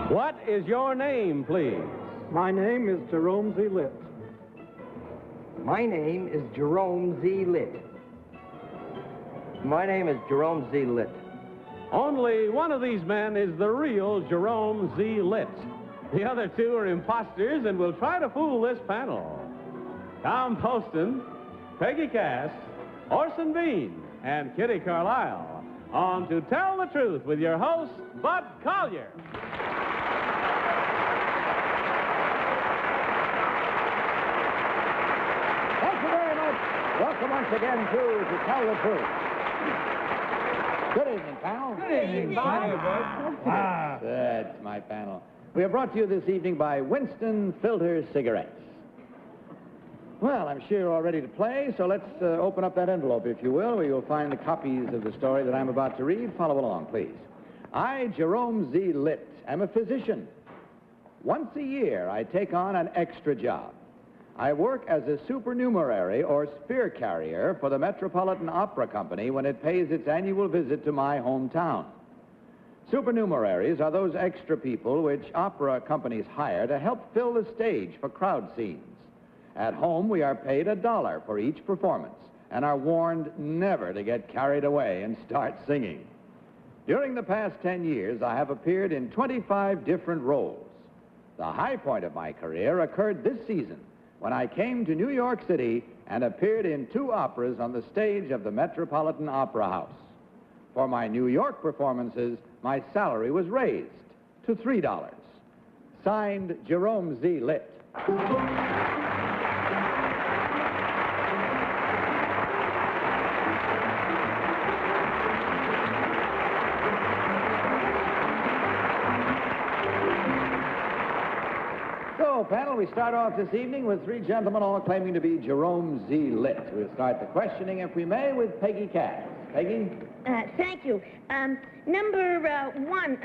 What is your name, please? My name is Jerome Z. Litt. My name is Jerome Z. Litt. My name is Jerome Z. Litt. Only one of these men is the real Jerome Z. Litt. The other two are imposters and will try to fool this panel. Tom Poston, Peggy Cass, Orson Bean, and Kitty Carlisle on To Tell the Truth with your host, Bud Collyer. Thank you very much. Welcome once again to Tell the Truth. Good evening, panel. Good evening, Bob. That's my panel. We are brought to you this evening by Winston Filter Cigarettes. Well, I'm sure you're all ready to play, so let's open up that envelope, if you will, where you'll find the copies of the story that I'm about to read. Follow along, please. I, Jerome Z. Litt, am a physician. Once a year, I take on an extra job. I work as a supernumerary or spear carrier for the Metropolitan Opera Company when it pays its annual visit to my hometown. Supernumeraries are those extra people which opera companies hire to help fill the stage for crowd scenes. At home, we are paid $1 for each performance and are warned never to get carried away and start singing. During the past 10 years, I have appeared in 25 different roles. The high point of my career occurred this season when I came to New York City and appeared in 2 operas on the stage of the Metropolitan Opera House. For my New York performances, my salary was raised to $3. Signed, Jerome Z. Litt. So, panel, we start off this evening with 3 gentlemen all claiming to be Jerome Z. Litt. We'll start the questioning, if we may, with Peggy Cass. Peggy? Thank you. Number one,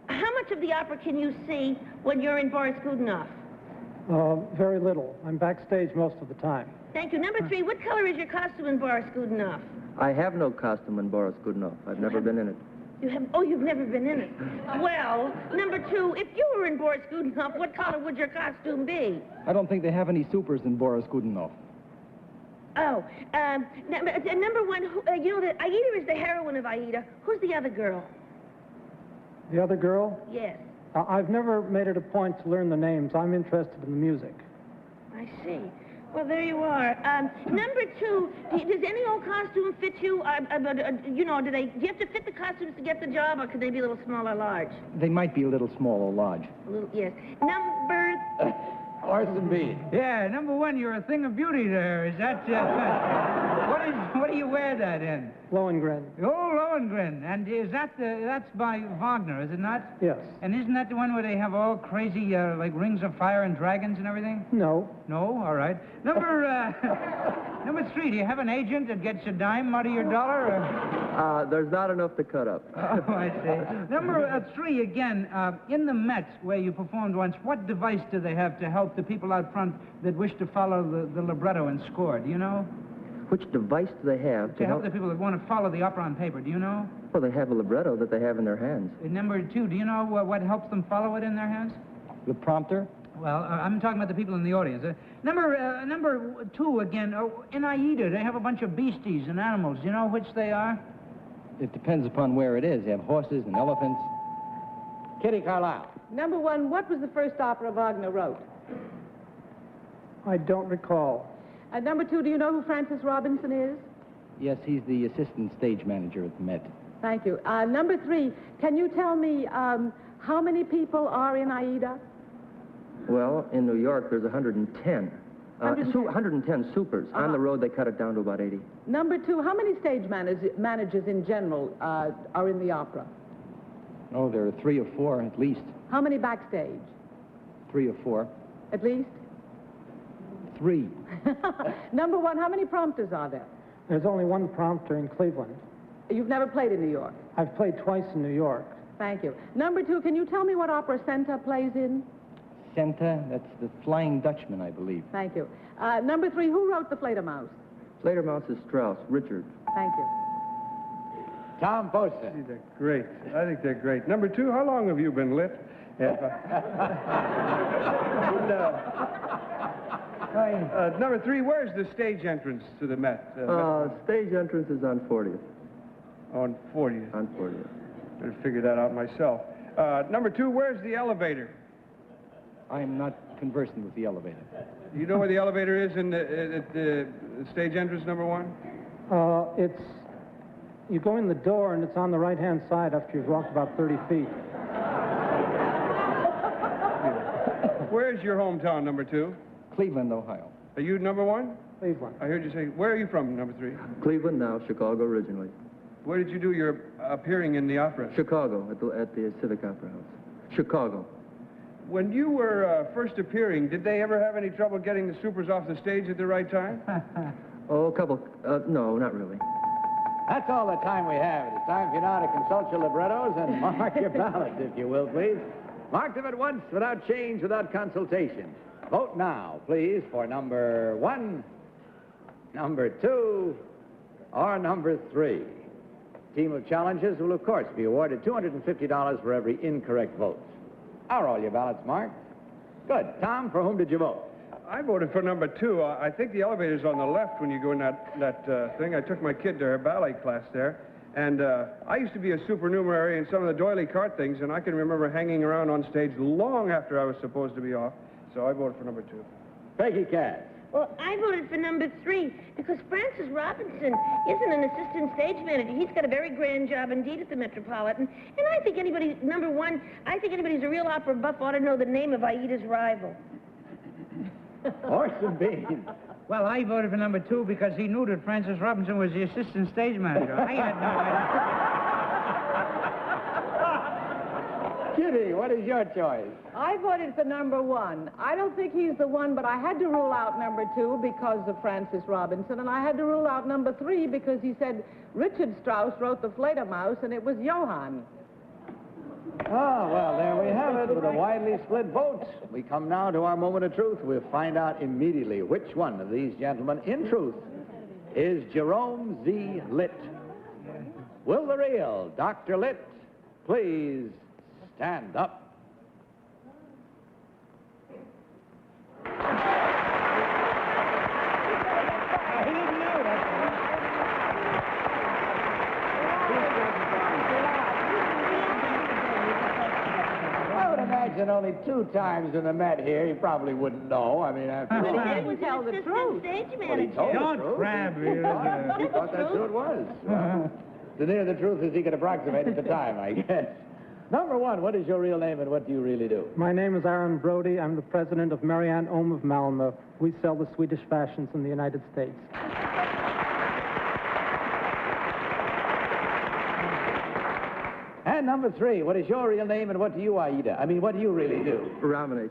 how much of the opera can you see when you're in Boris Godunov? Very little. I'm backstage most of the time. Thank you. Number 3, what color is your costume in Boris Godunov? I have no costume in Boris Godunov. I've never been in it. You have? Oh, you've never been in it. Well, number 2, if you were in Boris Godunov, what color would your costume be? I don't think they have any supers in Boris Godunov. Oh, number 1, you know that Aida is the heroine of Aida. Who's the other girl? The other girl? Yes. I've never made it a point to learn the names. I'm interested in the music. I see. Well, there you are. Number 2, does any old costume fit you? You know, do you have to fit the costumes to get the job, or could they be a little small or large? They might be a little small or large. A little, yes. Number... Orson Bean. Yeah, number 1, you're a thing of beauty there. Is that, what do you wear that in? Lohengrin. Oh, Lohengrin. And is that, that's by Wagner, is it not? Yes. And isn't that the one where they have all crazy, like rings of fire and dragons and everything? No. No? All right. Number 3, do you have an agent that gets a dime out of your dollar? Or? There's not enough to cut up. Oh, I see. Number 3, again, in the Met, where you performed once, what device do they have to help the people out front that wish to follow the libretto and score? Do you know? Which device do they have To help the people that want to follow the opera on paper, do you know? Well, they have a libretto that they have in their hands. Number 2, do you know what helps them follow it in their hands? The prompter? Well, I'm talking about the people in the audience. Number 2, again, in Aida, they have a bunch of beasties and animals. Do you know which they are? It depends upon where it is. They have horses and elephants. Kitty Carlisle. Number 1, what was the first opera Wagner wrote? I don't recall. Number 2, do you know who Francis Robinson is? Yes, he's the assistant stage manager at the Met. Thank you. Number 3, can you tell me how many people are in Aida? Well, in New York, there's 110. 110 supers. On the road, they cut it down to about 80. Number 2, how many stage managers in general are in the opera? Oh, there are 3 or 4 at least. How many backstage? 3 or 4. At least? 3. Number 1, how many prompters are there? There's only one prompter in Cleveland. You've never played in New York? I've played twice in New York. Thank you. Number 2, can you tell me what opera Senta plays in? Center. That's the Flying Dutchman, I believe. Thank you. Number 3, who wrote the Fledermaus? Fledermaus is Strauss, Richard. Thank you. Tom Poston. They're great. I think they're great. Number 2, how long have you been lit? Number 3, where's the stage entrance to the Met? Stage entrance is on 40th. On 40th. On 40th. Better figure that out myself. Number 2, where's the elevator? I'm not conversant with the elevator. You know where the elevator is at the stage entrance, number 1? You go in the door, and it's on the right-hand side after you've walked about 30 feet. Where's your hometown, number 2? Cleveland, Ohio. Are you number 1? Cleveland. I heard you say, where are you from, number 3? Cleveland now, Chicago originally. Where did you do your appearing in the opera? Chicago, at the Civic Opera House. Chicago. When you were first appearing, did they ever have any trouble getting the supers off the stage at the right time? Oh, a couple. No, not really. That's all the time we have. It's time for you now to consult your librettos and mark your ballots, if you will, please. Mark them at once, without change, without consultation. Vote now, please, for number 1, number 2, or number 3. Team of challengers will, of course, be awarded $250 for every incorrect vote. Are all your ballots marked? Good. Tom, for whom did you vote? I voted for number 2. I think the elevator's on the left when you go in that thing. I took my kid to her ballet class there. And I used to be a supernumerary in some of the doily cart things, and I can remember hanging around on stage long after I was supposed to be off. So I voted for number 2. Peggy Cass. Well, I voted for number 3 because Francis Robinson isn't an assistant stage manager. He's got a very grand job indeed at the Metropolitan. And I think anybody, number 1, I think anybody who's a real opera buff ought to know the name of Aida's rival. Orson Bean. Well, I voted for number 2 because he knew that Francis Robinson was the assistant stage manager. I had no idea. Kitty, what is your choice? I voted for number 1. I don't think he's the one, but I had to rule out number 2 because of Francis Robinson, and I had to rule out number 3 because he said Richard Strauss wrote the Fledermaus, and it was Johann. Oh, well, there we have it with a widely split vote. We come now to our moment of truth. We'll find out immediately which one of these gentlemen, in truth, is Jerome Z. Litt. Will the real Dr. Litt please stand up? And only 2 times in the Met here, he probably wouldn't know. I mean, after all. But he didn't tell the truth. Stage manager. Don't crab me. He thought that's who it was. Well, the nearer the truth as he could approximate at the time, I guess. Number 1, what is your real name and what do you really do? My name is Aaron Brody. I'm the president of Marianne Ohm of Malmö. We sell the Swedish fashions in the United States. And number 3, what is your real name and what do you, Aida? I mean, what do you really do? Ramones.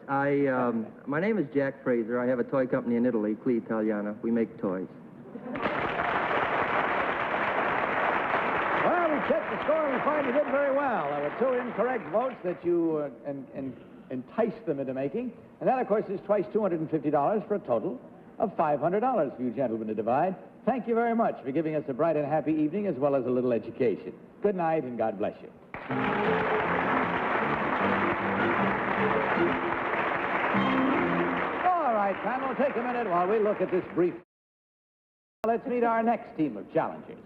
My name is Jack Fraser. I have a toy company in Italy, Cli Italiana. We make toys. Well, we checked the score and we find you did very well. There were 2 incorrect votes that you enticed them into making. And that, of course, is twice $250 for a total of $500 for you gentlemen to divide. Thank you very much for giving us a bright and happy evening as well as a little education. Good night and God bless you. All right, panel, take a minute while we look at this brief. Let's meet our next team of challengers.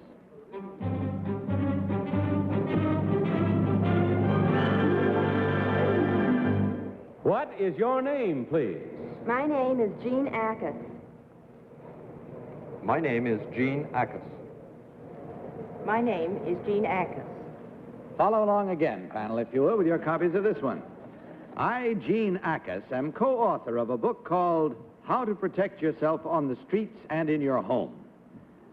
What is your name, please? My name is Jean Accas. My name is Gene Accas. My name is Jean Accas. Follow along again, panel, if you will, with your copies of this one. I, Gene Accas, am co-author of a book called How to Protect Yourself on the Streets and in Your Home.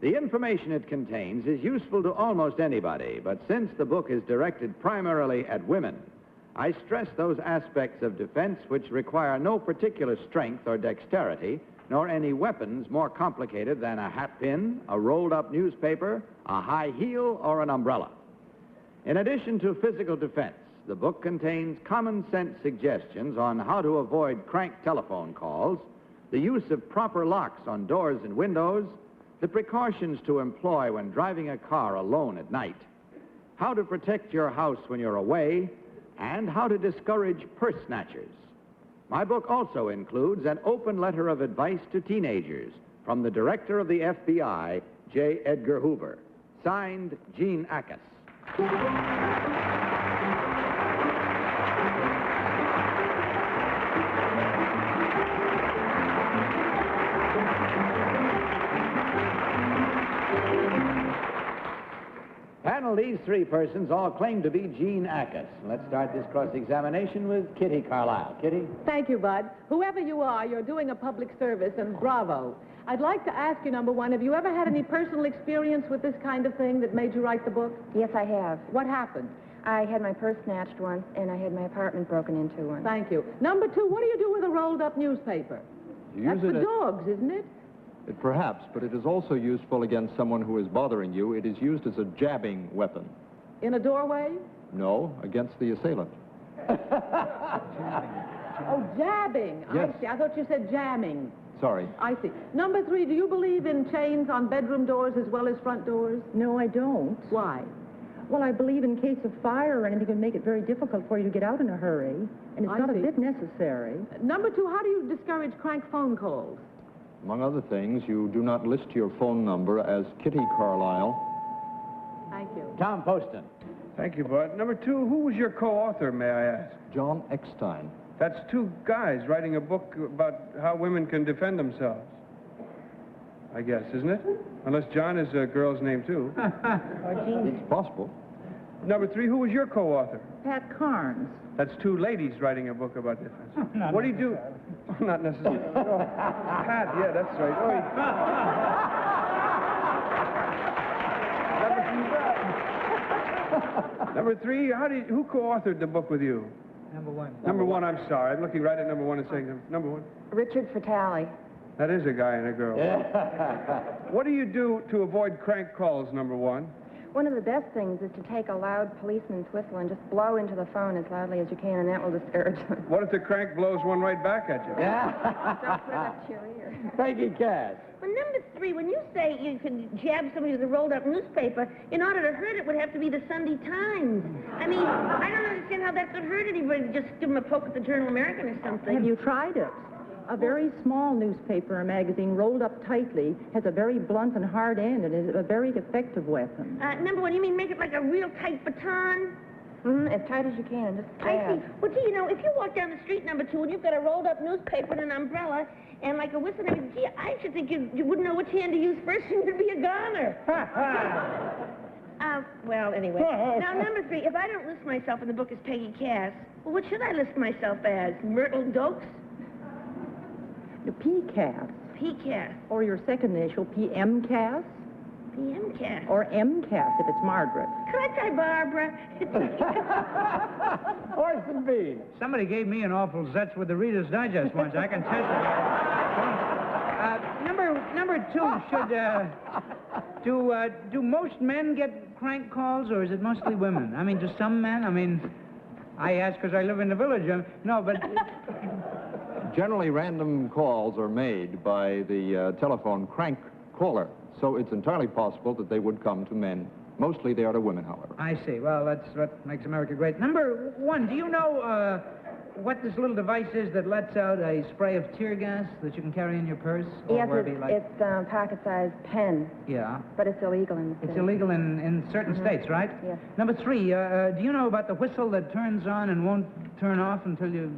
The information it contains is useful to almost anybody, but since the book is directed primarily at women, I stress those aspects of defense which require no particular strength or dexterity, nor any weapons more complicated than a hat pin, a rolled-up newspaper, a high heel, or an umbrella. In addition to physical defense, the book contains common sense suggestions on how to avoid crank telephone calls, the use of proper locks on doors and windows, the precautions to employ when driving a car alone at night, how to protect your house when you're away, and how to discourage purse snatchers. My book also includes an open letter of advice to teenagers from the director of the FBI, J. Edgar Hoover. Signed, Gene Accas. Panel, these three persons all claim to be Gene Accas. Let's start this cross-examination with Kitty Carlisle. Kitty? Thank you, Bud. Whoever you are, you're doing a public service, and bravo. I'd like to ask you, number one, have you ever had any personal experience with this kind of thing that made you write the book? Yes, I have. What happened? I had my purse snatched once, and I had my apartment broken into once. Thank you. Number two, what do you do with a rolled-up newspaper? That's for dogs, isn't it? Perhaps, but it is also useful against someone who is bothering you. It is used as a jabbing weapon. In a doorway? No, against the assailant. Oh, jabbing. Yes. I see. I thought you said jamming. Sorry. I see. Number three, do you believe in chains on bedroom doors as well as front doors? No, I don't. Why? Well, I believe in case of fire or anything, it would make it very difficult for you to get out in a hurry, and it's not a bit necessary. Number two, how do you discourage crank phone calls? Among other things, you do not list your phone number as Kitty Carlisle. Thank you. Tom Poston. Thank you, Bud. Number two, who was your co-author, may I ask? John Eckstein. That's two guys writing a book about how women can defend themselves. I guess, isn't it? Unless John is a girl's name, too. It's possible. Number three, who was your co-author? Pat Carnes. That's two ladies writing a book about defense. What do you do? Oh, not necessarily. Oh, Pat, yeah, that's right. Oh, Number three, who co-authored the book with you? Number one. Number one, I'm sorry. I'm looking right at number one and saying number one. Richard Fatale. That is a guy and a girl. What do you do to avoid crank calls, number one? One of the best things is to take a loud policeman's whistle and just blow into the phone as loudly as you can, and that will discourage them. What if the crank blows one right back at you? Don't put it up to your ear. Peggy Cass. Well, number three, when you say you can jab somebody with a rolled-up newspaper, in order to hurt it would have to be the Sunday Times. I mean, I don't understand how that could hurt anybody. Just give them a poke at the Journal American or something. Have you tried it? A very small newspaper or magazine rolled up tightly has a very blunt and hard end and is a very effective weapon. Number one, you mean make it like a real tight baton? As tight as you can, just I stab. see. Well, gee, you know, if you walk down the street, number two, and you've got a rolled-up newspaper and an umbrella and like a whistle and everything, gee, I should think you wouldn't know which hand to use first and you'd be a goner. Well, anyway. Now, number three, if I don't list myself in the book as Peggy Cass, well, what should I list myself as? Myrtle Dokes? P-Cass. P-Cass. Or your second initial, P-M-Cass. P-M-Cass. Or M-Cass if it's Margaret. Could I try Barbara? Orson B. Somebody gave me an awful zutz with the Reader's Digest once. I can testify. Number two, do most men get crank calls, or is it mostly women? I mean, do some men? I mean, I ask because I live in the village. No, but... Generally, random calls are made by the telephone crank caller, so it's entirely possible that they would come to men. Mostly they are to women, however. I see. Well, that's what makes America great. Number one, do you know what this little device is that lets out a spray of tear gas that you can carry in your purse? Or Yes, wherever you like? it's pocket-sized pen. Yeah. But it's illegal in the It's state. illegal in certain states, right? Yes. Number three, do you know about the whistle that turns on and won't turn off until you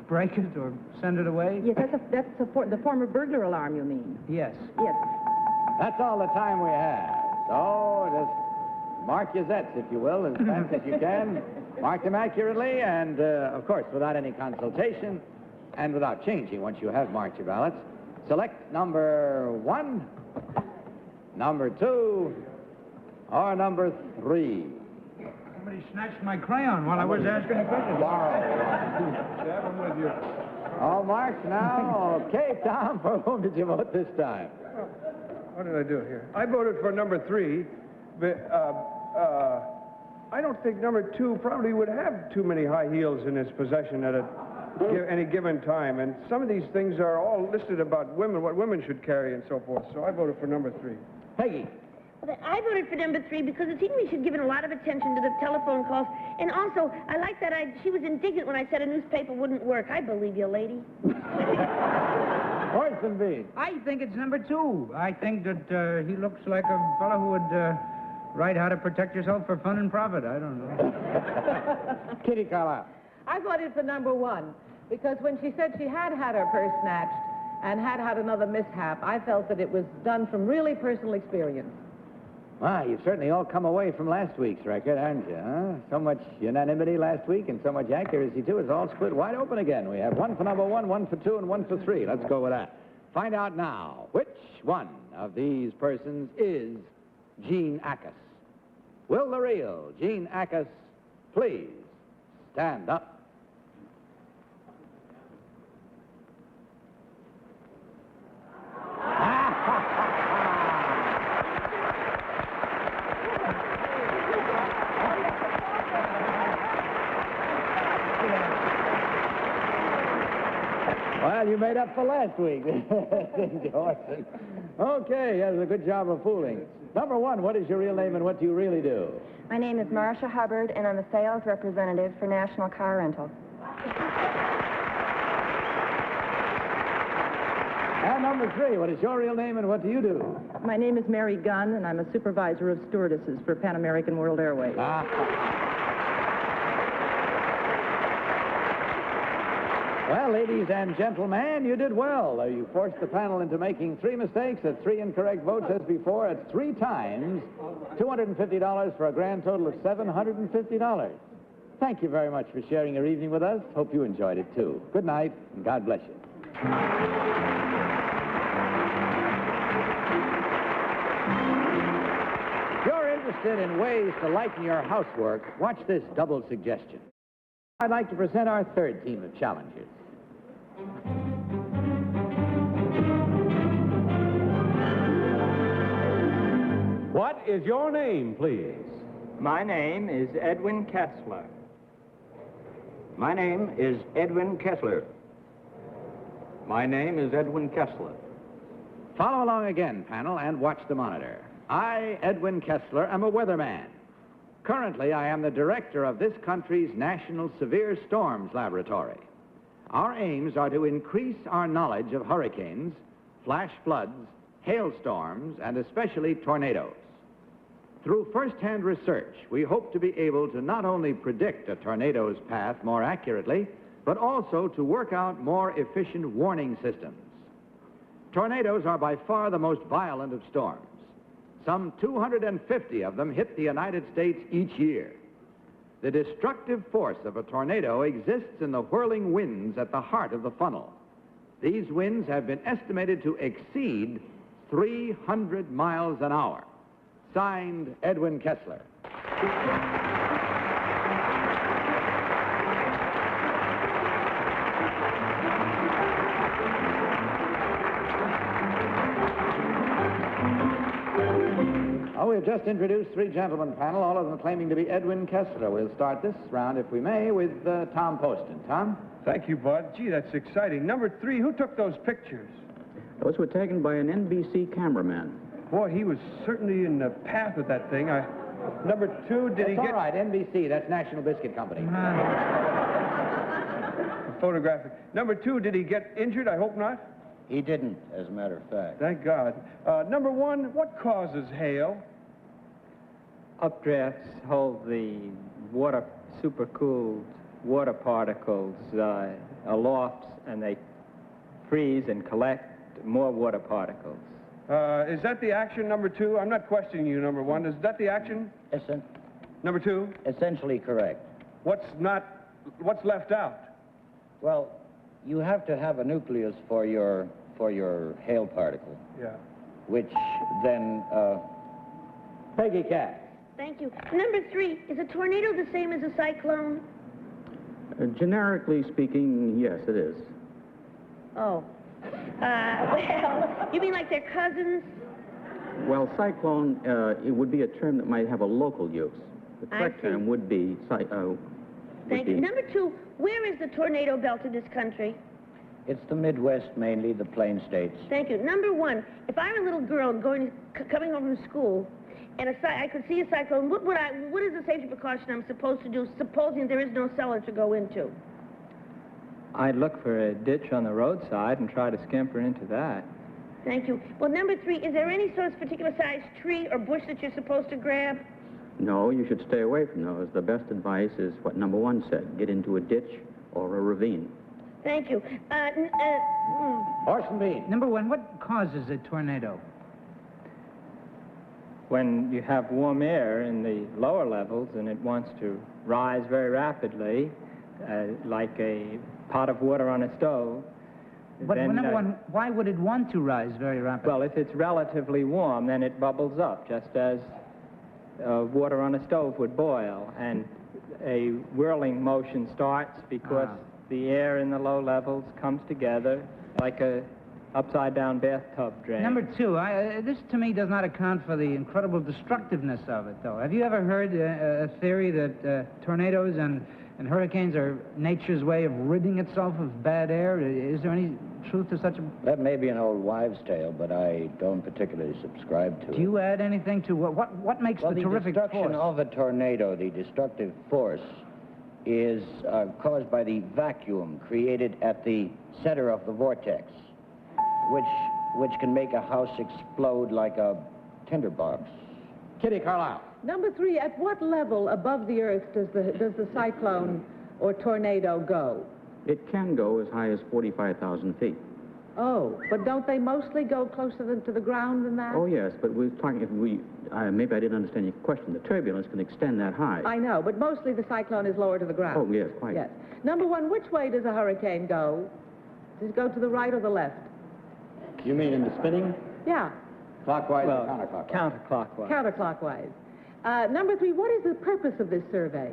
break it or send it away? Yes, that's the former burglar alarm, you mean? Yes. Yes. That's all the time we have. So just mark your zets, if you will, as fast as you can. Mark them accurately and, of course, without any consultation and without changing once you have marked your ballots. Select number one, number two, or number three. Somebody snatched my crayon while I was asking a question. I'm with you. All marked now. Okay, Tom, for whom did you vote this time? What did I do here? I voted for number three, but, I don't think number 2 probably would have too many high heels in his possession at any given time. And some of these things are all listed about women, what women should carry and so forth. So I voted for number 3. Peggy. Well, I voted for number 3 because it seemed we should give a lot of attention to the telephone calls. And also, I like that she was indignant when I said a newspaper wouldn't work. I believe you, lady. Orson B. I think it's number 2. I think that he looks like a fellow who would write how to protect yourself for fun and profit. I don't know. Kitty Carlisle. I voted for number 1 because when she said she had had her purse snatched and had had another mishap, I felt that it was done from really personal experience. Well, you've certainly all come away from last week's record, haven't you, huh? So much unanimity last week and so much accuracy, too. It's all split wide open again. We have 1 for number 1, 1 for 2, and 1 for 3. Let's go with that. Find out now which one of these persons is Gene Accas. Will the real Gene Accas please stand up? Well, you made up for last week, didn't you, Orson? Okay, that was a good job of fooling. Number 1, what is your real name and what do you really do? My name is Marcia Hubbard, and I'm a sales representative for National Car Rental. And number 3, what is your real name and what do you do? My name is Mary Gunn, and I'm a supervisor of stewardesses for Pan American World Airways. Well, ladies and gentlemen, you did well. You forced the panel into making 3 mistakes at 3 incorrect votes as before at 3 times. $250 for a grand total of $750. Thank you very much for sharing your evening with us. Hope you enjoyed it, too. Good night, and God bless you. If you're interested in ways to lighten your housework, watch this double suggestion. I'd like to present our 3rd team of challengers. What is your name, please? My name is Edwin Kessler. My name is Edwin Kessler. My name is Edwin Kessler. Follow along again, panel, and watch the monitor. I, Edwin Kessler, am a weatherman. Currently, I am the director of this country's National Severe Storms Laboratory. Our aims are to increase our knowledge of hurricanes, flash floods, hailstorms, and especially tornadoes. Through first-hand research, we hope to be able to not only predict a tornado's path more accurately, but also to work out more efficient warning systems. Tornadoes are by far the most violent of storms. Some 250 of them hit the United States each year. The destructive force of a tornado exists in the whirling winds at the heart of the funnel. These winds have been estimated to exceed 300 miles an hour. Signed, Edwin Kessler. We've just introduced 3 gentlemen panel, all of them claiming to be Edwin Kessler. We'll start this round, if we may, with Tom Poston. Tom? Thank you, Bud. Gee, that's exciting. Number 3, who took those pictures? Those were taken by an NBC cameraman. Boy, he was certainly in the path of that thing. Number 2, did he get... All right, NBC, that's National Biscuit Company. Photographic. Number 2, did he get injured? I hope not. He didn't, as a matter of fact. Thank God. Number 1, what causes hail? Updrafts hold the water, supercooled water particles aloft, and they freeze and collect more water particles. Is that the action, number 2? I'm not questioning you, number 1. Is that the action? Number 2? Essentially correct. What's left out? Well, you have to have a nucleus for your hail particle. Yeah. Which then, Peggy Cass. Thank you. Number 3, is a tornado the same as a cyclone? Generically speaking, yes, it is. Oh. Well, you mean like they're cousins? Well, cyclone, it would be a term that might have a local use. The correct term would be... Thank you. Number 2, where is the tornado belt in this country? It's the Midwest, mainly the Plain States. Thank you. Number 1, if I'm a little girl coming home from school, and I could see a cyclone, what is the safety precaution I'm supposed to do, supposing there is no cellar to go into? I'd look for a ditch on the roadside and try to scamper into that. Thank you. Well, number 3, is there any sort of particular size tree or bush that you're supposed to grab? No, you should stay away from those. The best advice is what number 1 said. Get into a ditch or a ravine. Thank you. Orson Bean. Number 1, what causes a tornado? When you have warm air in the lower levels and it wants to rise very rapidly, like a pot of water on a stove. But then, number 1, why would it want to rise very rapidly? Well, if it's relatively warm, then it bubbles up, just as water on a stove would boil. And a whirling motion starts because the air in the low levels comes together like a upside-down bathtub drain. Number 2, this to me does not account for the incredible destructiveness of it, though. Have you ever heard a theory that tornadoes and hurricanes are nature's way of ridding itself of bad air? Is there any truth to such a... That may be an old wives' tale, but I don't particularly subscribe to it. Do you add anything to what makes the terrific force? The destruction of a tornado, the destructive force, is caused by the vacuum created at the center of the vortex, which can make a house explode like a tinderbox. Kitty Carlisle. Number 3, at what level above the earth does the cyclone or tornado go? It can go as high as 45,000 feet. Oh, but don't they mostly go closer to the ground than that? Oh, yes, but we're talking, maybe I didn't understand your question. The turbulence can extend that high. I know, but mostly the cyclone is lower to the ground. Oh, yes, quite. Yes. Number 1, which way does a hurricane go? Does it go to the right or the left? You mean in the spinning? Yeah. Clockwise Well, or counterclockwise? Counterclockwise. Counterclockwise. Number 3, what is the purpose of this survey?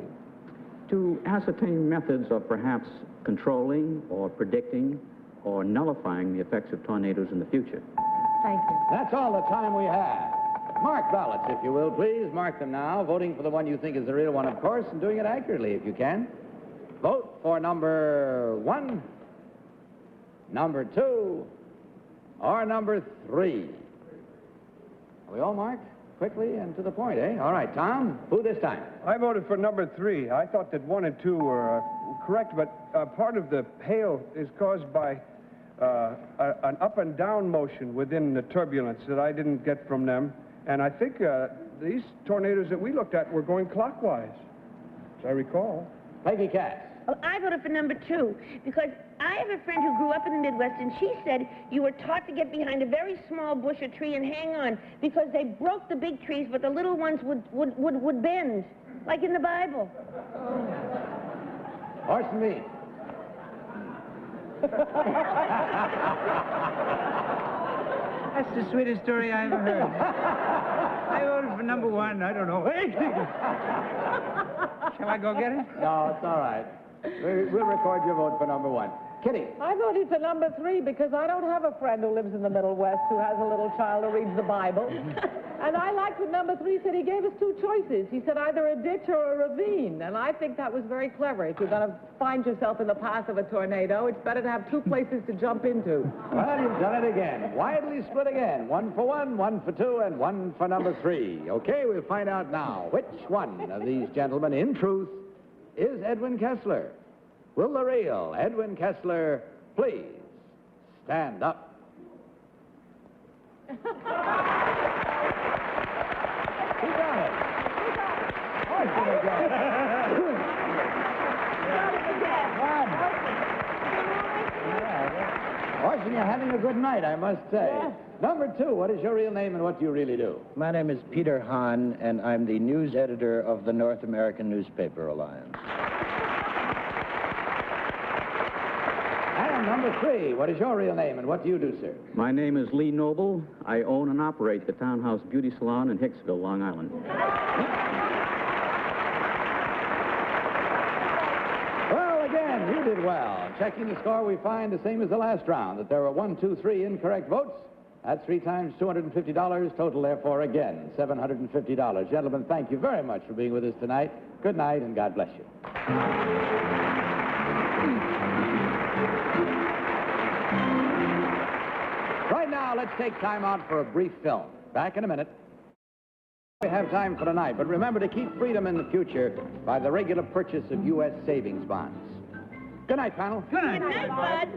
To ascertain methods of perhaps controlling or predicting or nullifying the effects of tornadoes in the future. Thank you. That's all the time we have. Mark ballots, if you will, please. Mark them now, voting for the one you think is the real one, of course, and doing it accurately if you can. Vote for number 1, number 2, or number 3. Are we all marked? Quickly and to the point, eh? All right, Tom, who this time? I voted for number 3. I thought that 1 and 2 were correct, but part of the hail is caused by an up and down motion within the turbulence that I didn't get from them. And I think these tornadoes that we looked at were going clockwise, as I recall. Peggy Cass. Well, I voted for number 2 because I have a friend who grew up in the Midwest, and she said you were taught to get behind a very small bush or tree and hang on because they broke the big trees, but the little ones would bend, like in the Bible. Orson Bean. That's the sweetest story I ever heard. I voted for number 1. I don't know. Shall I go get it? No, it's all right. We'll record your vote for number 1. Kitty. I voted for number 3 because I don't have a friend who lives in the Middle West who has a little child who reads the Bible. And I liked what number 3 said. He gave us 2 choices. He said either a ditch or a ravine. And I think that was very clever. If you're going to find yourself in the path of a tornado, it's better to have 2 places to jump into. Well, you've done it again. Widely split again. 1 for 1, 1 for 2, and 1 for number 3. Okay, we'll find out now which one of these gentlemen, in truth, is Edwin Kessler. Will the real Edwin Kessler please stand up? Who got it? Orson again. Orson, you're having a good night, I must say. Yeah. Number 2, what is your real name and what do you really do? My name is Peter Hahn, and I'm the news editor of the North American Newspaper Alliance. And number 3, what is your real name and what do you do, sir? My name is Lee Noble. I own and operate the Townhouse Beauty Salon in Hicksville, Long Island. Well, again, you did well. Checking the score, we find the same as the last round, that there were 1, 2, 3 incorrect votes. That's 3 times $250. Total, therefore, again, $750. Gentlemen, thank you very much for being with us tonight. Good night, and God bless you. Right now, let's take time out for a brief film. Back in a minute. We have time for tonight, but remember to keep freedom in the future by the regular purchase of U.S. savings bonds. Good night, panel. Good night. Good night, Bud.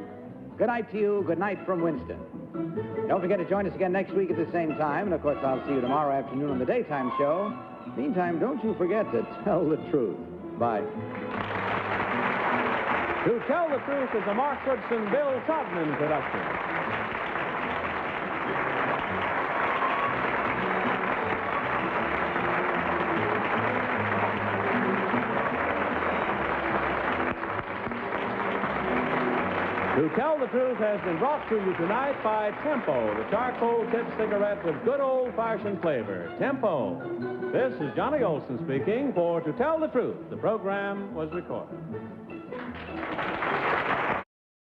Good night to you. Good night from Winston. Don't forget to join us again next week at the same time. And, of course, I'll see you tomorrow afternoon on the daytime show. Meantime, don't you forget to tell the truth. Bye. To Tell the Truth is a Mark Goodson, Bill Todman production. To Tell the Truth has been brought to you tonight by Tempo, the charcoal tip cigarette with good old-fashioned flavor. Tempo. This is Johnny Olson speaking for To Tell the Truth. The program was recorded.